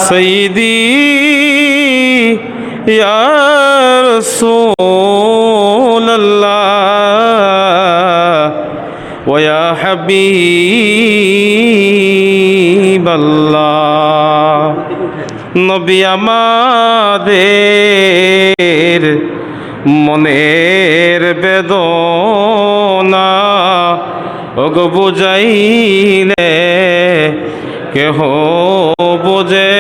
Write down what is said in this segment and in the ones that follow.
سيدي يا رسول الله ويا حبيب الله নবী আমাদের মনের বেদনা ওগো বুঝাইলে কেহ বোঝে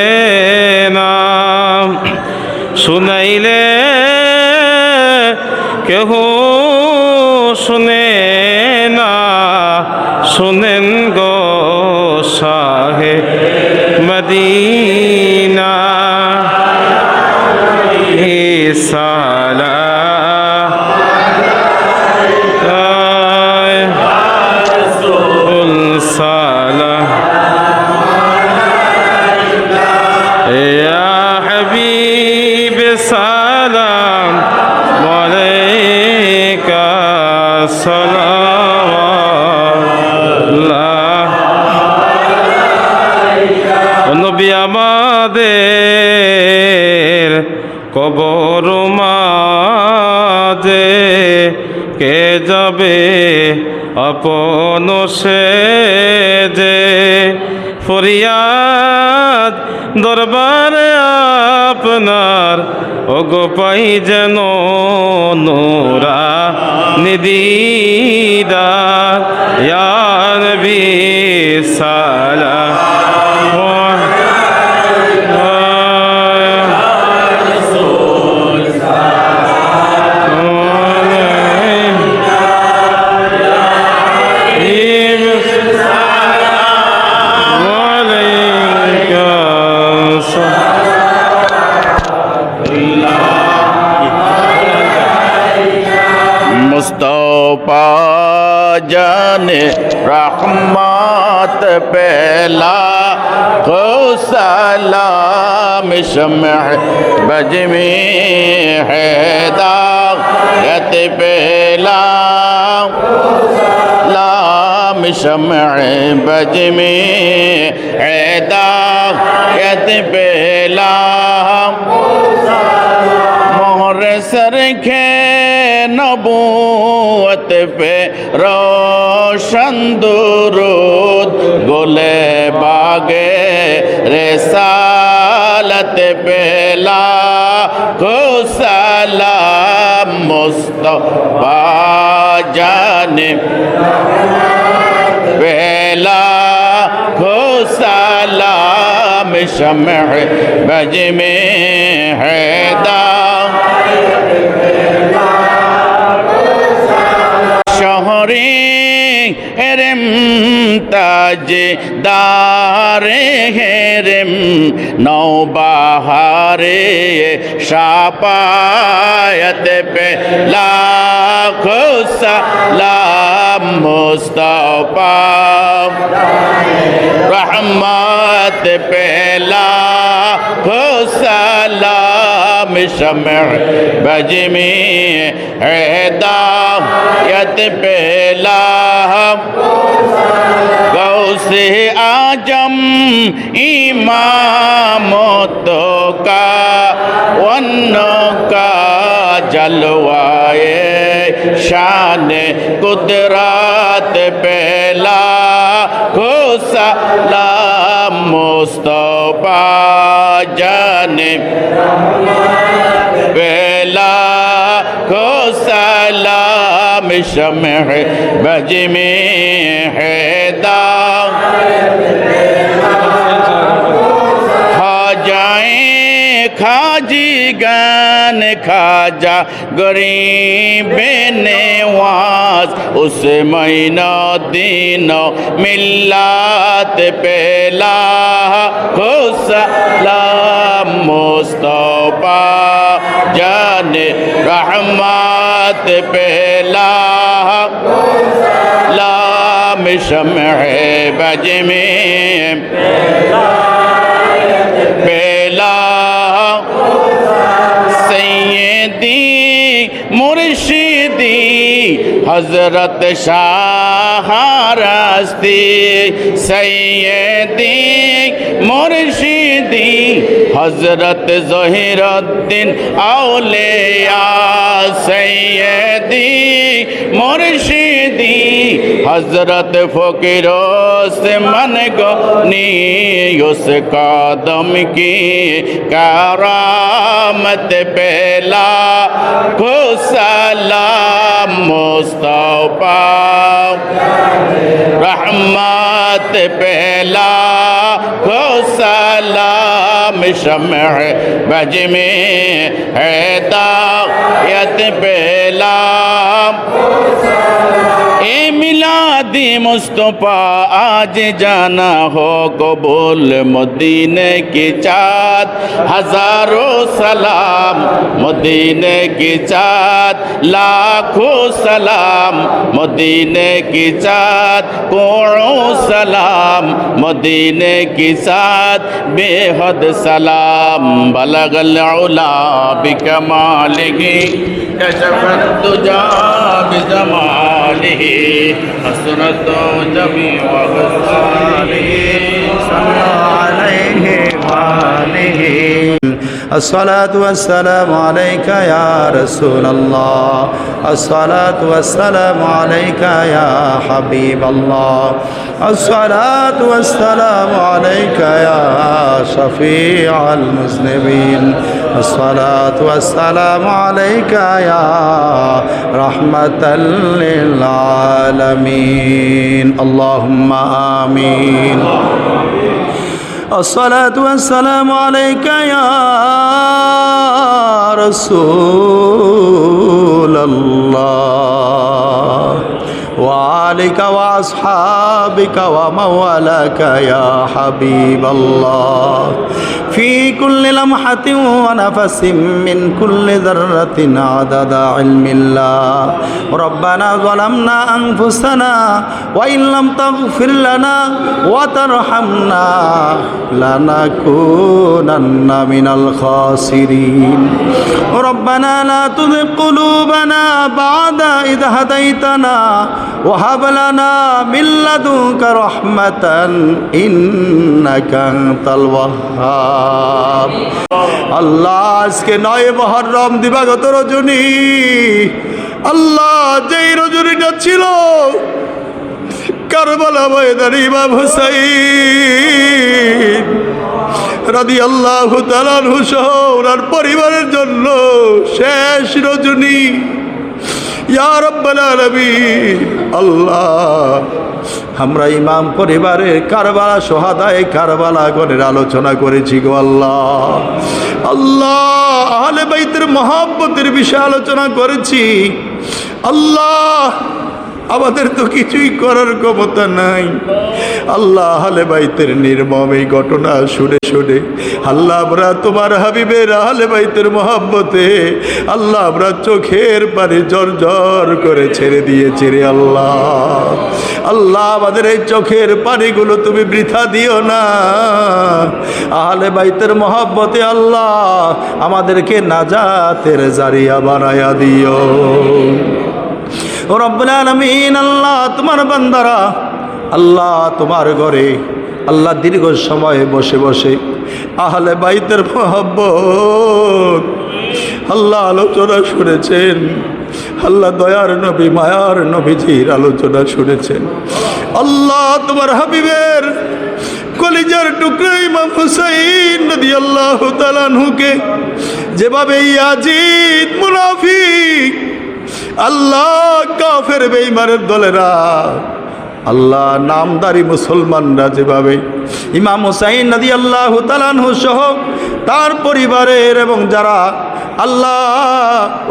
না, শুনাইলে কেহ শুনে না, শুনেন গো শাহে মদিনা সালা সালা ইয়া হাবিব সালাম আলাইকা সালাওয়াল্লাহ। নবী আমাদের কবর মাঝে কে যাবে আপন সেজে, ফরিয়াদ দরবারে আপনার ওগো পাই যেন নোরা নিদিদার ইয়া নবী সালাম मुस्तफा जाने रहमत पहला को सलाम शम्ह बज में हैदायत पहला सलाम शम्ह बज में हैदायत पहला मोहर सर खे नबूवत पे रोशन दुरूद गोले बागे रिसालत पे लाखो सलाम मुस्तफा जाने पे लाखो सलाम शम्ह बज में हैदार शहरे हेरम ताज दारे हेरम नौबहारे शापायत पे लाखों सलाम मुस्तफा रहमत पे लाखों सलाम शम्ह बज में हैदायत पहला गौसे आजम इमामतो का वन का जलवाए शान कुदरत पहला को सलाम मुस्तफा जाने पहला को सलाम शम्ह बज में हैदार खा जाए खाजी गान खाजा गरीब नेवाज उस महीना दिनो मिल्लात पहला हो सलाम मुस्तफा जाने रहमत पहला लाम शम्ह बज में पहला सैयदी मुर्शिदी हजरत शाह रास्ती सैयदी मुर्शिदी मुर्शिदी हजरत ज़हीरुद्दीन औलिया सैयदी मुर्शिदी हजरत फ़कीरों से मन गनी उस कदम की करामत पहला को सलाम मुस्तफा रहमत पहला को सलाम शम्अ बज में हिदायत पहला ए मिलादी मुस्तफा आज जाना हो कबूल मदीने की चाँद हजारों सलाम मदीने की चाँद लाखों सलाम मदीने की चाँद करोड़ों सलाम मदीने की चाँद बेहद सलाम बलगल उला बिकमालिही कशफत दुजा बिजमालिही हसरत जमी वगसालिही सल्लल्लाहु अलैहि वालिही الصلاة والسلام عليك يا رسول الله الصلاة والسلام عليك يا حبيب الله الصلاة والسلام عليك يا شفيع المذنبين الصلاة والسلام عليك يا رحمة للعالمين اللهم آمين الصلاة والسلام عليك يا رسول الله وعليك وأصحابك ومولاك يا حبيب الله في كل لمحة ونفس من كل ذرة عدد علم الله ربنا ظلمنا أنفسنا وإن لم تغفر لنا وترحمنا لنكونن من الخاسرين ربنا لا تزغ قلوبنا بعد إذ هديتنا وهب لنا من لدنك رحمة إنك أنت الوهاب আল্লাহ আজকে 9 মুহররম দিবাগত রজনী আল্লাহ যেই রজনীটা ছিল কারবালা ময়দানে ইমাম হুসাইন রাদিয়াল্লাহু তাআলা আনহু সহ ওনার পরিবারের জন্য শেষ রজনী ইয়া রাব্বাল আলামিন আল্লাহ আমরা ইমাম পরিবারের কারবালা সোহাদায়ে কারবালা গণের আলোচনা করেছি গো আল্লাহ আল্লাহ আহলে বাইতের মহব্বতের বিষয়ে আলোচনা করেছি আল্লাহ আমাদের তো কিছুই করার ক্ষমতা নাই আল্লাহ আহলে বাইতের নির্মম এই ঘটনা শুনে শুনে আল্লাহ আমরা তোমার হাবিবের আহলে বাইতের মহব্বতে আল্লাহ আমরা চোখের পানি জর্জর করে ছেড়ে দিয়েছি রে আল্লাহ আল্লাহ আমাদের এই চোখের পানিগুলো তুমি বৃথা দিও না আহলে বাইতের মহব্বতে আল্লাহ আমাদেরকে নাজাতের জারিয়া বানায়া দিও রব্বুল আলামিন আল্লাহ তোমার বান্দারা আল্লাহ তোমার ঘরে আল্লাহ দীর্ঘ সময় বসে বসে আহলে বাইতের মহব্বত আল্লাহ আলোচনা শুনেছেন আল্লাহ দয়ার নবী মায়ার নবীজির আলোচনা শুনেছেন আল্লাহ তোমার হাবিবের কলিজার টুকরা ইমাম হুসাইন রাদিয়াল্লাহু তাআলা আনহুকে যেভাবে ইয়াজিদ মুনাফিক আল্লাহ কাফের বেঈমানের দলেরা আল্লাহ নামদারি মুসলমানরা যেভাবে ইমাম হুসাইন রাদিয়াল্লাহু তাআলা আনহু সহ তার পরিবারের এবং যারা আল্লাহ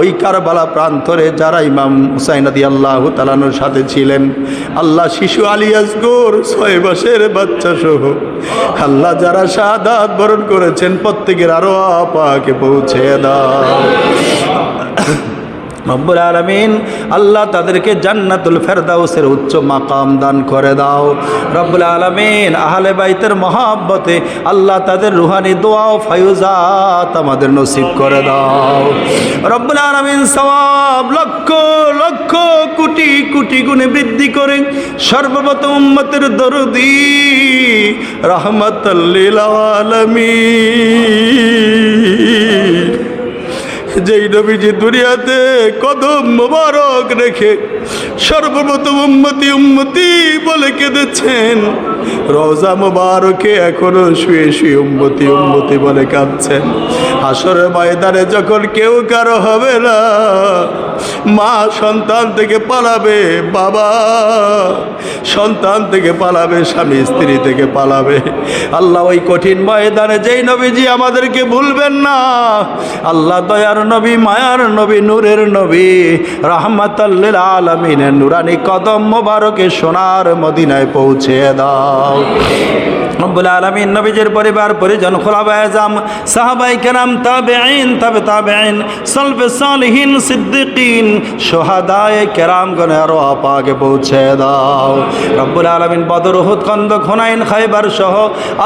ওই কারবালা প্রান্তরে যারা ইমাম হুসাইন রাদিয়াল্লাহু তাআলা আনহুর সাথে ছিলেন আল্লাহ শিশু আলী আসগর 6 মাসের বাচ্চা সহ আল্লাহ যারা শাহাদাত বরণ করেছেন প্রত্যেকের আরওয়াহ পাকে পৌঁছে দাও রব্বুল আলামিন আল্লাহ তাদেরকে জান্নাতুল ফেরদাউসের উচ্চ মাকাম দান করে দাও। রব্বুল আলামিন আহলে বাইতের মহব্বতে আল্লাহ তাদের রুহানি দোয়া ও ফায়ুজাত আমাদের নসিব করে দাও। রব্বুল আলামিন সওয়াব লক্ষ লক্ষ কোটি কোটি গুণে বৃদ্ধি করে সর্বপ্রথম উম্মতের দরদি রাহমাতাল লিল আলামিন, যেই নবীজি দুনিয়াতে কদম মোবারক রেখে সর্বপ্রথম উম্মতি উম্মতি বলে কেঁদেছেন, রওজা মোবারকে এখনো শুয়ে শুয়ে উম্মতি উম্মতি বলে কাঁদছেন। হাসরের ময়দানে যখন কেউ কারো হবে না, মা সন্তান থেকে পালাবে, বাবা সন্তান থেকে পালাবে, স্বামী স্ত্রী থেকে পালাবে। আল্লাহ ওই কঠিন ময়দানে যেই নবীজি আমাদেরকে ভুলবেন না, আল্লাহ দয়ার নবী, মায়ার নবী, নূরের নবী, রাহমাতাল লিল আলামিনের নুরানি কদম মোবারকে সোনার মদিনায় পৌঁছে দাও। রব্বুল আলামিন নবীজির পরিবার পরিজন, খুলাফায়ে আযম, সাহাবায়ে কেরাম, তাবেঈন, তাবে তাবেঈন, সালফে সালিহিন, সিদ্দিকিন, শুহাদায়ে কেরামগণের আরো পাকে পৌঁছে দাও। রব্বুল আলামিন বদর, উহুদ, খন্দক, হুনাইন, খায়বার সহ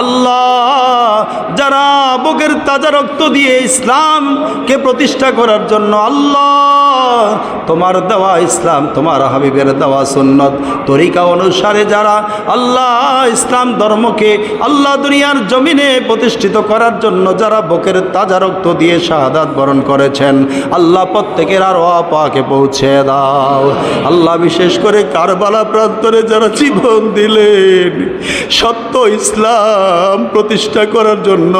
আল্লাহ যারা বুকের তাজা রক্ত দিয়ে ইসলামকে প্রতিষ্ঠা করার জন্য আল্লাহ তোমার দেওয়া ইসলাম, তোমার হাবিবের দেওয়া সুন্নত তরিকা অনুসারে যারা আল্লাহ ইসলাম ধর্মকে আল্লাহ দুনিয়ার জমিনে প্রতিষ্ঠিত করার জন্য যারা বুকের তাজা রক্ত দিয়ে শাহাদাত বরণ করেছেন, আল্লাহ প্রত্যেকের আর পাকে পৌঁছে দাও। আল্লাহ বিশেষ করে কারবালা প্রান্তরে যারা জীবন দিলেন সত্য ইসলাম প্রতিষ্ঠা করার জন্য,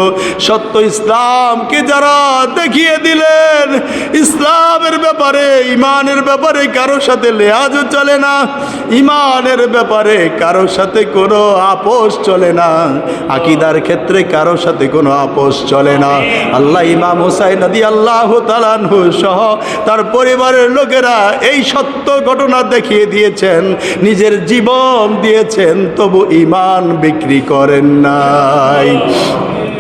সত্য ইসলামকে যারা দেখিয়ে দিলেন, ইসলামের ব্যাপারে, ইমানের ব্যাপারে কারো সাথে লেহাজও চলে না, ইমানের ব্যাপারে কারো সাথে কোনো আপোষ চলে না, আকীদার ক্ষেত্রে কারো সাথে কোনো আপোষ চলে না। আল্লাহ ইমাম হুসাইন রাদিয়াল্লাহু তাআলা আনহু সহ তার পরিবারের লোকেরা এই সত্য ঘটনা দেখিয়ে দিয়েছেন, নিজের জীবন দিয়েছেন, তবু ঈমান বিক্রি করেন নাই।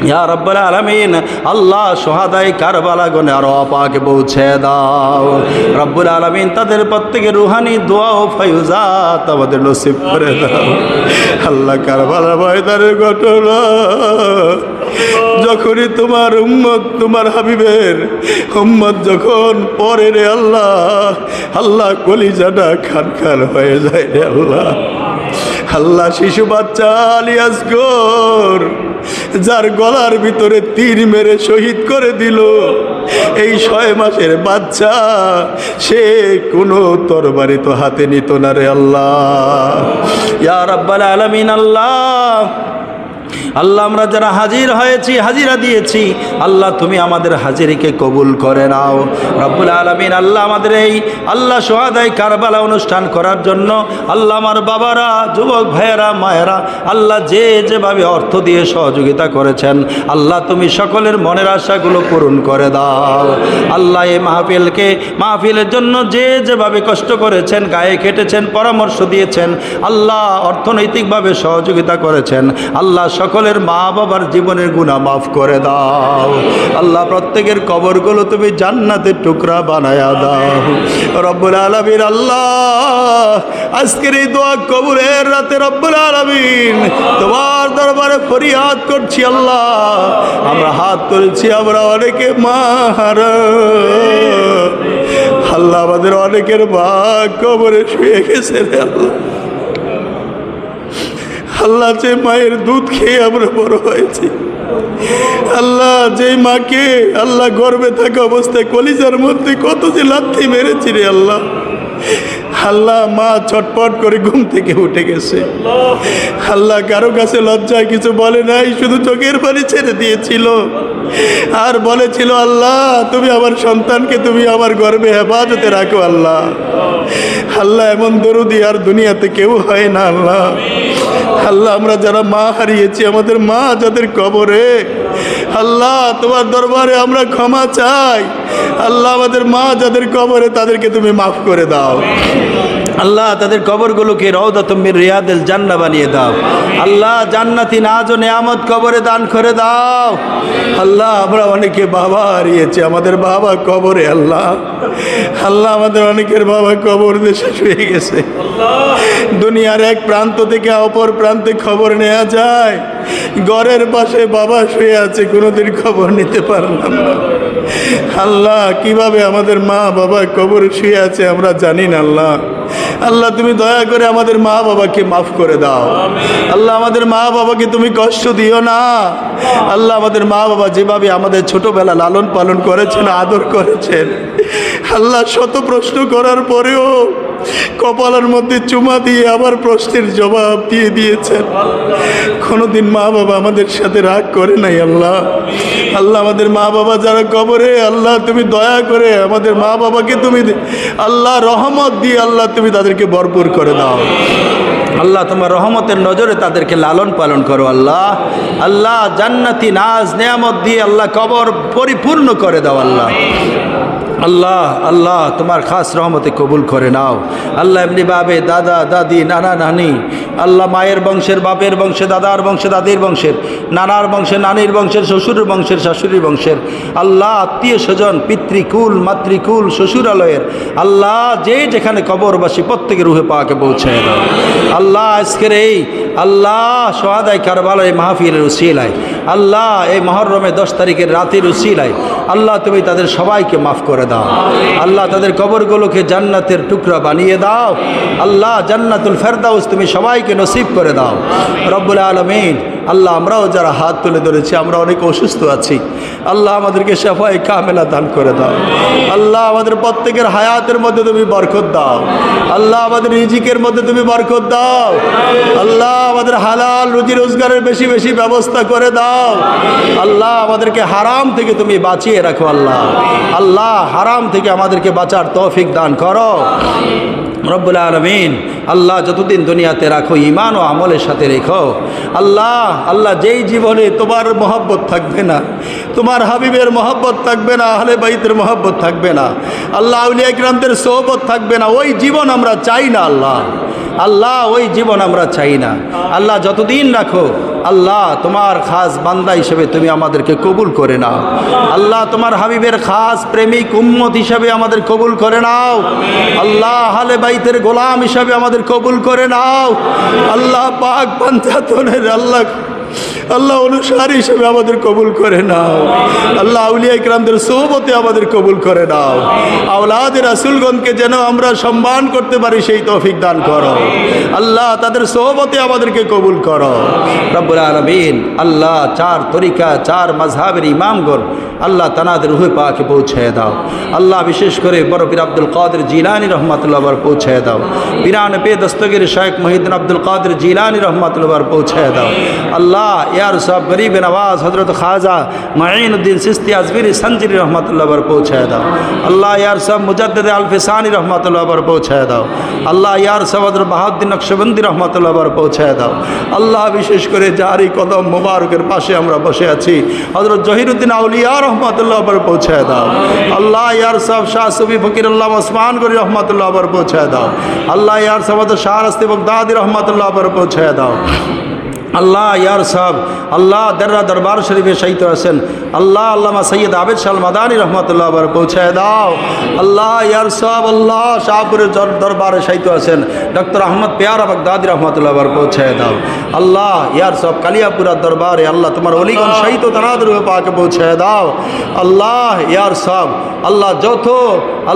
ইয়া রাব্বুল আলামিন আল্লাহ শুহাদায়ে কারবালা গনে আরো পাকে পৌঁছে দাও। রব্বুল আলামিন তাদের প্রত্যেকের রুহানি দোয়া ও ফায়ুজাত আমাদের নসিব করে দাও। আল্লাহ কারবালার ময়দানের ঘটনা যখনই তোমার উম্মত, তোমার হাবিবের উম্মত যখন পড়ে রে আল্লাহ, আল্লাহ কলিজাটা খান খান হয়ে যায় রে আল্লাহ। আল্লাহ শিশু বাচ্চা আলী আসগর যার গলার ভিতরে তীর মেরে শহীদ করে দিল, এই 6 মাসের বাচ্চা, সে কোনো তরবারি তো হাতে নিত না রে আল্লাহ। ইয়া রাব্বাল আলামিন আল্লাহ, আল্লাহ আমরা যারা হাজির হয়েছি, হাজিরা দিয়েছি, আল্লাহ তুমি আমাদের হাজিরিকে কবুল করে নাও। রব্বুল আলামিন আল্লাহ আমাদের এই আল্লাহ শুহাদায়ে কারবালা অনুষ্ঠান করার জন্য আল্লাহ আমার বাবারা, যুবক ভাইয়েরা, মায়েরা আল্লাহ যে যেভাবে অর্থ দিয়ে সহযোগিতা করেছেন, আল্লাহ তুমি সকলের মনের আশাগুলো পূরণ করে দাও। আল্লাহ এই মাহফিলের জন্য যে যেভাবে কষ্ট করেছেন, গায়ে কেটেছেন, পরামর্শ দিয়েছেন, আল্লাহ অর্থনৈতিকভাবে সহযোগিতা করেছেন, আল্লাহ সকলের মা বাবার জীবনের গুনাহ মাফ করে দাও। আল্লাহ প্রত্যেকের কবরগুলো তুমি জান্নাতের টুকরা বানায়া দাও। রব্বুল আলামিন আল্লাহ আজকের এই দোয়া কবুলের রাতে রব্বুল আলামিন তোমার দরবারে ফরিয়াদ করছি আল্লাহ, আমরা হাত তুলছি, আমরা অনেকে মাহারা আল্লাহ, আমাদের অনেকের মা কবরে শুয়ে গেছে রে আল্লাহ। আল্লাহ যে মায়ের দুধ খেয়ে আমরা বড় হয়েছি, আল্লাহ যে মাকে আল্লাহ গর্ভে থাকা অবস্থায় কলিজার মধ্যে কত যে লাথি মেরেছি রে আল্লাহ। আল্লাহ মা ছটপট করে ঘুম থেকে উঠে গেছে, আল্লাহ কারো কাছে লজ্জায় কিছু বলে নাই, শুধু চোখের পানি ছেড়ে দিয়েছিল আর বলেছিল আল্লাহ তুমি আমার সন্তানকে তুমি আমার গর্ভে হেফাজতে রাখো আল্লাহ। আল্লাহ এমন দরদি আর দুনিয়াতে কেউ হয় না আল্লাহ। আল্লাহ আমরা যারা মা হারিয়েছি, আমাদের মা যাদের কবরে, আল্লাহ তোমার দরবারে আমরা ক্ষমা চাই। আল্লাহ আমাদের মা যাদের কবরে তাদেরকে তুমি মাফ করে দাও। আল্লাহ তাদের কবরগুলোকে রওদাতুম মির রিয়াদিল জান্নাহ বানিয়ে দাও। আল্লাহ জান্নাতি নাজ ও নেয়ামত কবরে দান করে দাও। আল্লাহ আমরা অনেকে বাবা হারিয়েছি, আমাদের বাবা কবরে। আল্লাহ আল্লাহ আমাদের অনেকের বাবা কবর দেশে শুয়ে গেছে। দুনিয়ার এক প্রান্ত থেকে অপর প্রান্তে খবর নেওয়া যায়, ঘরের পাশে বাবা শুয়ে আছে, কোনোদিন খবর নিতে পারলাম না। আল্লাহ কিভাবে আমাদের মা বাবা কবরে শুয়ে আছে আমরা জানি না। আল্লাহ আল্লাহ তুমি দয়া করে আমাদের মা বাবাকে মাফ করে দাও। আল্লাহ আমাদের মা বাবাকে তুমি কষ্ট দিও না। আল্লাহ আমাদের মা বাবা যেভাবে আমাদের ছোটবেলা লালন পালন করেছেন, আদর করেছেন, আল্লাহ শত প্রশ্ন করার পরেও কপালের মধ্যে চুমা দিয়ে আবার প্রশ্নের জবাব দিয়ে দিয়েছেন। কোনোদিন মা বাবা আমাদের সাথে রাগ করে নাই। আল্লাহ আল্লাহ আমাদের মা বাবা যারা কবরে, আল্লাহ তুমি দয়া করে আমাদের মা বাবাকে তুমি আল্লাহ রহমত দিয়ে আল্লাহ তুমি তাদেরকে ভরপুর করে দাও। আল্লাহ তোমার রহমতের নজরে তাদেরকে লালন পালন করো। আল্লাহ আল্লাহ জান্নাতি নাজ নেয়ামত দিয়ে আল্লাহ কবর পরিপূর্ণ করে দাও। আল্লাহ আল্লাহ আল্লাহ তোমার খাস রহমতে কবুল করে নাও। আল্লাহ এমনি ভাবে দাদা দাদি নানা নানি, আল্লাহ মায়ের বংশের, বাপের বংশে, দাদার বংশে, দাদির বংশের, নানার বংশে, নানির বংশের, শ্বশুরের বংশের, শাশুড়ির বংশের, আল্লাহ আত্মীয় স্বজন, পিতৃকুল মাতৃকুল শ্বশুরালয়ের, আল্লাহ যে যেখানে কবরবাসী প্রত্যেকের রুহে পাকে পৌঁছায় দাও। আল্লাহ আজকের এই আল্লাহ সোহাদাই কারবালায় মাহফিলের উসিলায়, আল্লাহ এই মহরমে 10 তারিখের রাতের উসিলায় আল্লাহ তুমি তাদের সবাইকে মাফ করে দাও। আল্লাহ তাদের কবরগুলোকে জান্নাতের টুকরা বানিয়ে দাও। আল্লাহ জান্নাতুল ফেরদাউস তুমি সবাইকে নসিব করে দাও রব্বুল আলামিন। আল্লাহ আমরাও যারা হাত তুলে ধরেছি আমরা অনেক অসুস্থ আছি, আল্লাহ আমাদেরকে শাফায়ে কামেলা দান করে দাও। আল্লাহ আমাদের প্রত্যেকের হায়াতের মধ্যে তুমি বরকত দাও। আল্লাহ আমাদের রিজিকের মধ্যে তুমি বরকত দাও। আল্লাহ আমাদের হালাল রুজি রোজগারের বেশি বেশি ব্যবস্থা করে দাও। আল্লাহ আমাদেরকে হারাম থেকে তুমি বাঁচিয়ে রাখো। আল্লাহ আল্লাহ হারাম থেকে আমাদেরকে বাঁচার তৌফিক দান করো রব্বুল আলামিন। আল্লাহ যতদিন দুনিয়াতে রাখো ঈমান ও আমলের সাথে রেখো। আল্লাহ আল্লাহ যেই জীবনে তোমার মহব্বত থাকবে না, তোমার হাবিবের মহব্বত থাকবে না, আহলে বাইতের মহব্বত থাকবে না, আল্লাহ আউলিয়া কিরামদের সোহবত থাকবে না, ওই জীবন আমরা চাই না। আল্লাহ আল্লাহ ওই জীবন আমরা চাই না। আল্লাহ যতদিন রাখো আল্লাহ তোমার খাস বান্দা হিসেবে তুমি আমাদেরকে কবুল করে নাও। আল্লাহ তোমার হাবিবের খাস প্রেমিক উম্মত হিসেবে আমাদের কবুল করে নাও। আল্লাহ আহলে বাইতের গোলাম হিসেবে আমাদের কবুল করে নাও। আল্লাহ পাক পাঞ্জাতনের আল্লাহ আল্লাহ অনুসারী হিসেবে আমাদের কবুল করে নাও। আল্লাহ আউলিয়া ইকরামদের সোহবতে আমাদের কবুল করে নাও। আওলাদের রাসূলগণকে যেন আমরা সম্মান করতে পারি সেই তৌফিক দান করো। আল্লাহ তাদের সোহবতে আমাদেরকে কবুল করো রব্বুল আলামিন। আল্লাহ 4 তরিকা 4 মাযহাবের ইমামগণ আল্লাহ তানাদের রুহে পাকে পৌঁছায় দাও। আল্লাহ বিশেষ করে বড় পীর আব্দুল কাদের জিলানী রহমাতুল্লাহ আবার পৌঁছায় দাও। পীরান পে দস্তগীর শাইখ মুহিউদ্দিন আব্দুল কাদের জিলানী রহমাতুল্লাহ আবার পৌঁছায় দাও। আল্লাহ यार साहब गरीब नवाज हजरत ख्वाजा माइनुद्दीन सिस्ती अजमेरी संजरी रहमतुल्लाह पर पहुँचाए दाओ। अल्लाह यार साहब मुजद्दिद अल्फसानी रहमतुल्लाह पर पहुँचाए दाओ। अल्लाह यार साहब हजरत बहाउद्दीन नक्शबंदी रहमतुल्लाह पर पहुँचाए दाओ। अल्लाह विशेष करे जारी कदम मुबारकेर पाशे आमरा बसे आछि हजरत जहिरुद्दीन आउलिया रहमतुल्लाह पर पहुँचाए दाओ। अल्लाह यार साहब शाह सूफी फकीर अल्लाह उस्मान गनी रहमतुल्लाह पर पहुँचाए दाओ। अल्लाह यार साहब हजरत शाह रस्ती बगदादी रहमतुल्लाह पर पहुँचाए दाओ। अल्लाह यार साहब अल्लाह दर्रा दरबार शरीफे शहीद हसन अल्लाह अल्लामा सैयद आबिद शाह मदानी रहमतुल्लाह पर पहुँचाए दाओ। अल्लाह यार साहब अल्लाह शाहपुर दरबार शहीद हसन डॉक्टर अहमद प्यारा बगदादी रहमतुल्लाह पर पहुँचाए दाओ। अल्लाह यार साहब कालियापुरा दरबार अल्लाह तुम्हारे ओलीगण शहीद तनादर पाके पहुँचाए दाओ। अल्लाह यार साहब अल्लाह जोथो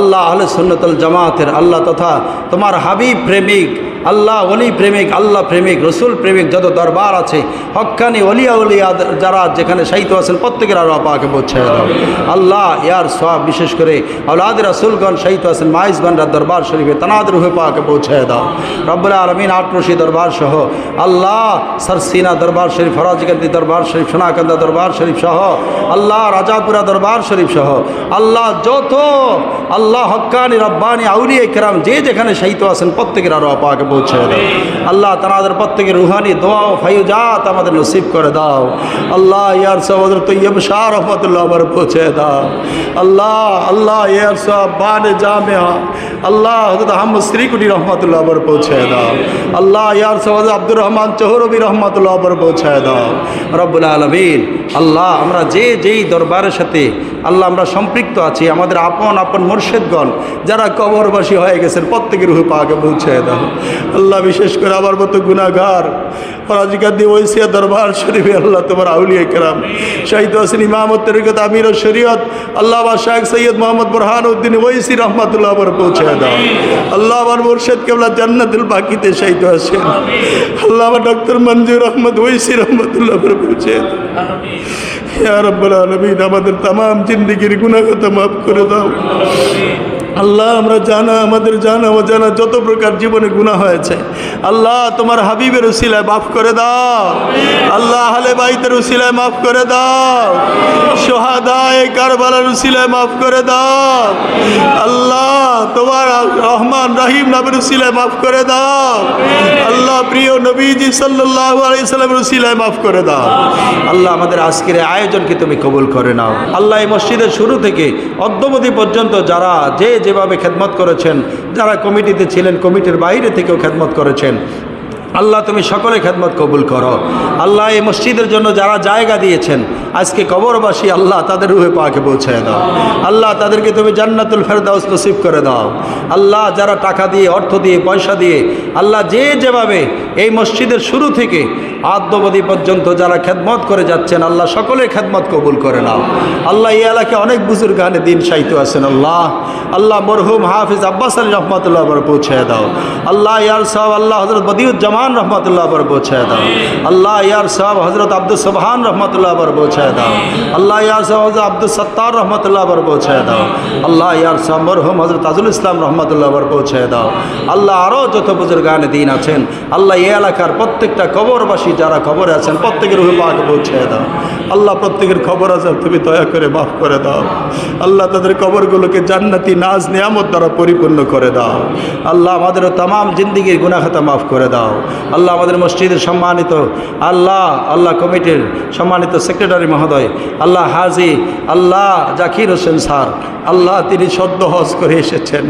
अल्लाह अहले सुन्नतल जमातेर अल्लाह तथा तुम्हार हबीब प्रेमिक আল্লাহ ওলি প্রেমিক আল্লাহ প্রেমিক রসুল প্রেমিক যত দরবার আছে হক্কানি ওলিয়া উলিয়া যারা যেখানে শায়িত আছেন প্রত্যেকের আরো পাকে পৌঁছায় দাও। আল্লাহ ইয়ার সওয়াব বিশেষ করে আওলাদ রাসূলগণ শায়িত আছেন মাইজবানরা দরবার শরীফে তানাদের রূহে পাকে পৌঁছায় দাও রব্বুল আলামিন। আটরশি দরবার সহ আল্লাহ সরসিনা দরবার শরীফ ফরাজগঞ্জ দরবার শরীফ সোনাকান্দা দরবার শরীফ সহ আল্লাহ রাজাপুরা দরবার শরীফ সহ আল্লাহ যত আল্লাহ হক্কানি রব্বানি আউলিয়া কিরাম যে যেখানে শায়িত আছেন প্রত্যেকের আরো পাকে পৌঁছে দাও। আল্লাহ তাদের প্রত্যেকের রুহানি দোয়া ও ফায়ুজাত আমাদের নসিব করে দাও। আল্লাহ ইয়ার সহদর তৈয়ব শাহ রহমতুল্লাহ আবার পৌঁছে দাও। আল্লাহ আল্লাহ ইয়ার সাহ বানে জামিয়া আল্লাহ হযরত আহমদ শ্রীকুটি রহমতুল্লাহ আবার পৌঁছে দাও। আল্লাহ ইয়ার সহদর আব্দুর রহমান চৌহরবি রহমতুল্লাহ আবার পৌঁছে দাও রব্বুল আলামিন। আল্লাহ আমরা যেই দরবারের সাথে আল্লাহ আমরা সম্পৃক্ত আছি, আমাদের আপন আপন মুর্শিদগণ যারা কবরবাসী হয়ে গেছেন প্রত্যেকের রূহ পাকে পৌঁছে দাও। আল্লাহ বিশেষ করে আমার মতো গুনাহগার ফরাজিকান্দি ওইসিয়া দরবার শরীফে আল্লাহ তোমার আউলিয়া কেরাম শাহিদ হোসেন ইমামত তরিকত আমির ও শরীয়ত আল্লাহ বা শায়েখ সৈয়দ মোহাম্মদ বুরহান উদ্দিন ওইসি রহমতুল্লাহ আবার পৌঁছে দাও। আল্লাহ আমার মুর্শিদ কেবলা জান্নাতুল বাকিতে শাহিদ হোসেন আল্লাহ আমার ডক্টর মঞ্জুর আহমদ ওইসি রহমতুল্লাহ আবার পৌঁছে দাও। ইয়া রাব্বুল আলামিন আমাদের तमाम জিন্দেগির গুনাহ খাতা মাফ করে দাও। আল্লাহ আমরা জানা আমাদের জানা অজানা যত প্রকার জীবনে গুনাহ হয়েছে আল্লাহ তোমার হাবিবের উসিলায় মাফ করে দাও। আল্লাহ আহলে বাইতের উসিলায় মাফ করে দাও। শুহাদায়ে কারবালার উসিলায় মাফ করে দাও। আল্লাহ তোমার রহমান রহিম নবীর উসিলায় মাফ করে দাও। আল্লাহ প্রিয় নবীজি সাল্লাল্লাহু আলাইহি সাল্লামের উসিলায় মাফ করে দাও। আল্লাহ আমাদের আজকের এই আয়োজনকে তুমি কবুল করে নাও। আল্লাহ এই মসজিদের শুরু থেকে অদ্যবধি পর্যন্ত যারা যেভাবে খেদমত করেছেন, যারা কমিটিতে ছিলেন, কমিটির বাইরে থেকেও খেদমত করেছেন, আল্লাহ তুমি সকলে খেদমত কবুল করো। আল্লাহ এই মসজিদের জন্য যারা জায়গা দিয়েছেন আজকে কবরবাসী আল্লাহ তাদের রূহে পাকে পৌঁছায় দাও। আল্লাহ তাদেরকে তুমি জান্নাতুল ফেরদাউস নসিব করে দাও। আল্লাহ যারা টাকা দিয়ে, অর্থ দিয়ে, পয়সা দিয়ে আল্লাহ যেভাবে এই মসজিদের শুরু থেকে আদ্যবধি পর্যন্ত যারা খেদমত করে যাচ্ছেন আল্লাহ সকলের খেদমত কবুল করে নাও। আল্লাহ এই এলাকায় অনেক বুজুর্গ গানে দিন সাহিত্য আছেন আল্লাহ আল্লাহ মরহুম হাফিজ আব্বাস আলী রহমতুল্লাহ আবার পৌঁছায় দাও। আল্লাহ ইয়ার সাহেব আল্লাহ হজরত বদিউজ্জামান রহমতুল্লাহ আবার পৌঁছায় দাও। আল্লাহ ইয়ার সাহেব হজরত আব্দুল সুবহান রহমতুল্লাহ আবার পৌঁছায় দাও। আল্লাহ ইয়ার সাহেব হজরত আব্দুল সত্তার রহমতুল্লাহ আবার পৌঁছায় দাও। আল্লাহ ইয়ার সাহেব মরহুম হজরত তাজুল ইসলাম রহমতুল্লাহ আবার পৌঁছায় দাও। আল্লাহ আরও যত বুজুর্গ গানে দিন আছেন আল্লাহ এই এলাকার প্রত্যেকটা কবরবাসী যারা কবরে আছেন প্রত্যেকের রূহে পাক পৌঁছায় দাও। আল্লাহ প্রত্যেকের খবর আছে তুমি দয়া করে মাফ করে দাও। আল্লাহ তাদের কবরগুলোকে জান্নাতি নাজ নিয়ামত দ্বারা পরিপূর্ণ করে দাও। আল্লাহ আমাদের তামাম জিন্দিগির গুনাহ খাতা মাফ করে দাও। আল্লাহ আমাদের মসজিদের সম্মানিত আল্লাহ কমিটির সম্মানিত সেক্রেটারি মহোদয় আল্লাহ হাজি আল্লাহ জাকির হোসেন স্যার আল্লাহ তিনি সদ্য হজ করে এসেছেন।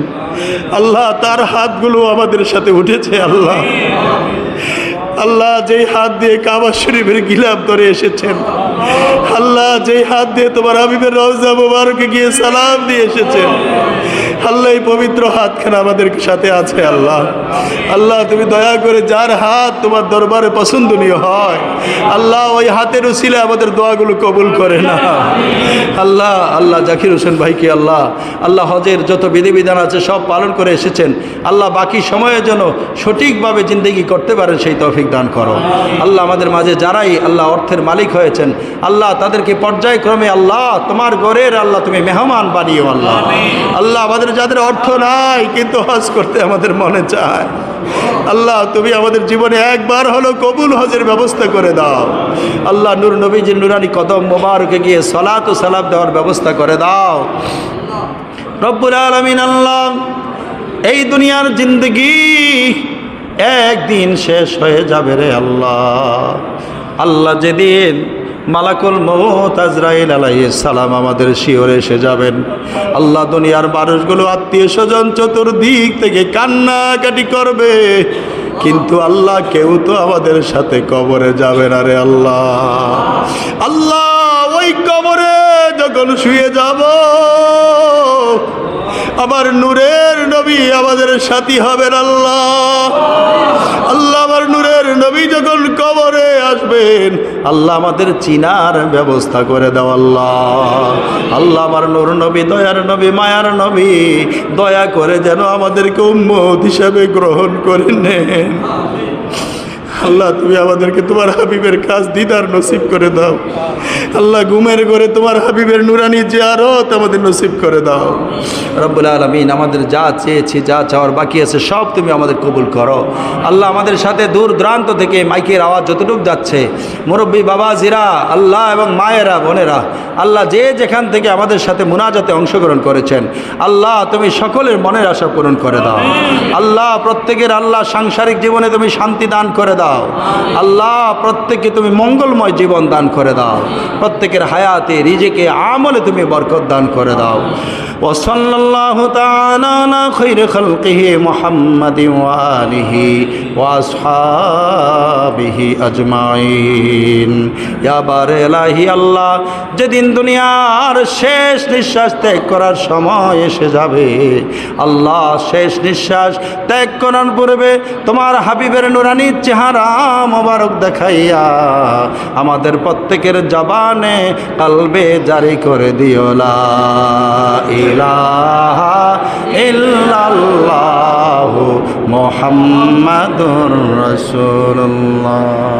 আল্লাহ তার হাতগুলো আমাদের সাথে উঠেছে। আল্লাহ আল্লাহ যেই হাত দিয়ে কাবা শরীফের গিলাফ ধরে এসেছেন, আল্লাহ যেই হাত দিয়ে তোমার হাবিবের রওজা মুবারকে গিয়ে সালাম দিয়ে এসেছেন, আল্লাহ এই পবিত্র হাতখানা আমাদের সাথে আছে। আল্লাহ আল্লাহ তুমি দয়া করে যার হাত তোমার দরবারে পছন্দনীয় হয় আল্লাহ ওই হাতের উসিলে আমাদের দোয়াগুলো কবুল করে না। আল্লাহ আল্লাহ জাকির হোসেন ভাইকে আল্লাহ হজের যত বিধিবিধান আছে সব পালন করে এসেছেন। আল্লাহ বাকি সময়ের জন্য সঠিকভাবে জিন্দেগি করতে পারেন সেই তৌফিক দান করো। আল্লাহ আমাদের মাঝে যারাই আল্লাহ অর্থের মালিক হয়েছেন আল্লাহ তাদেরকে পর্যায়ক্রমে আল্লাহ তোমার ঘরের আল্লাহ তুমি মেহমান বানিও। আল্লাহ আল্লাহ আমাদের যাদের অর্থ নাই কিন্তু হজ করতে আমাদের মনে চায় আল্লাহ তুমি আমাদের জীবনে একবার হলো কবুল হজের ব্যবস্থা করে দাও। আল্লাহ নূর নবীজির নুরানি কদম মোবারকে গিয়ে সালাত ও সালাম দেওয়ার ব্যবস্থা করে দাও রব্বুল আলামিন। আল্লাহ এই দুনিয়ার জিন্দগি একদিন শেষ হয়ে যাবে রে আল্লাহ। আল্লাহ যেদিন মালাকুল মউত আজরাইল আলাইহিস সালাম আমাদের শিয়রে এসে যাবেন আল্লাহ দুনিয়ার মানুষগুলো আত্মীয় স্বজন চতুর্দিক থেকে কান্নাকাটি করবে কিন্তু আল্লাহ কেউ তো আমাদের সাথে কবরে যাবে না রে আল্লাহ। আল্লাহ ওই কবরে যখন শুয়ে যাব আমার নূরের নবী আমাদের সাথী হবেন। আল্লাহ আল্লাহ আমার নূরের নবী যখন কবরে আসবেন আল্লাহ আমাদের চিনার ব্যবস্থা করে দাও। আল্লাহ আল্লাহ আমার নূর নবী দয়ার নবী মায়ার নবী দয়া করে যেন আমাদেরকে উম্মত হিসাবে গ্রহণ করে নেন। আল্লাহ তুমি আমাদেরকে তোমার হাবিবের কাজ দিদার নসিব করে দাও। আল্লাহ ঘুমের ঘরে তোমার হাবিবের নুরানি জিয়ারত আমাদের নসিব করে দাও। রব্বুল আলামিন আমাদের যা চেয়েছি, যা চাওয়ার বাকি আছে সব তুমি আমাদের কবুল করো। আল্লাহ আমাদের সাথে দূর দূরান্ত থেকে মাইকের আওয়াজ যতটুকু যাচ্ছে, মুরব্বী বাবাজিরা আল্লাহ এবং মায়েরা বোনেরা আল্লাহ যে যেখান থেকে আমাদের সাথে মুনাজাতে অংশগ্রহণ করেছেন, আল্লাহ তুমি সকলের মনের আশা পূরণ করে দাও। আল্লাহ প্রত্যেকের আল্লাহ সাংসারিক জীবনে তুমি শান্তি দান করে দাও। আল্লাহ প্রত্যেককে তুমি মঙ্গলময় জীবন দান করে দাও। প্রত্যেকের হায়াতে রিজিকে আমলে তুমি বরকত দান করে দাও। وصلى الله تعالى على خير خلقه محمد وآله وأصحابه أجمعين يا بار إلهي আল্লাহ যেদিন দুনিয়ার শেষ নিঃশ্বাস ত্যাগ করার সময় এসে যাবে, আল্লাহ শেষ নিঃশ্বাস ত্যাগ করার পূর্বে তোমার হাবিবের নুরানি চেহারা মোবারক দেখাইয়া আমাদের প্রত্যেকের জবানে কলবে জারি করে দিও লা ইলাহা ইল্লাল্লাহু মুহাম্মাদুর রাসূলুল্লাহ।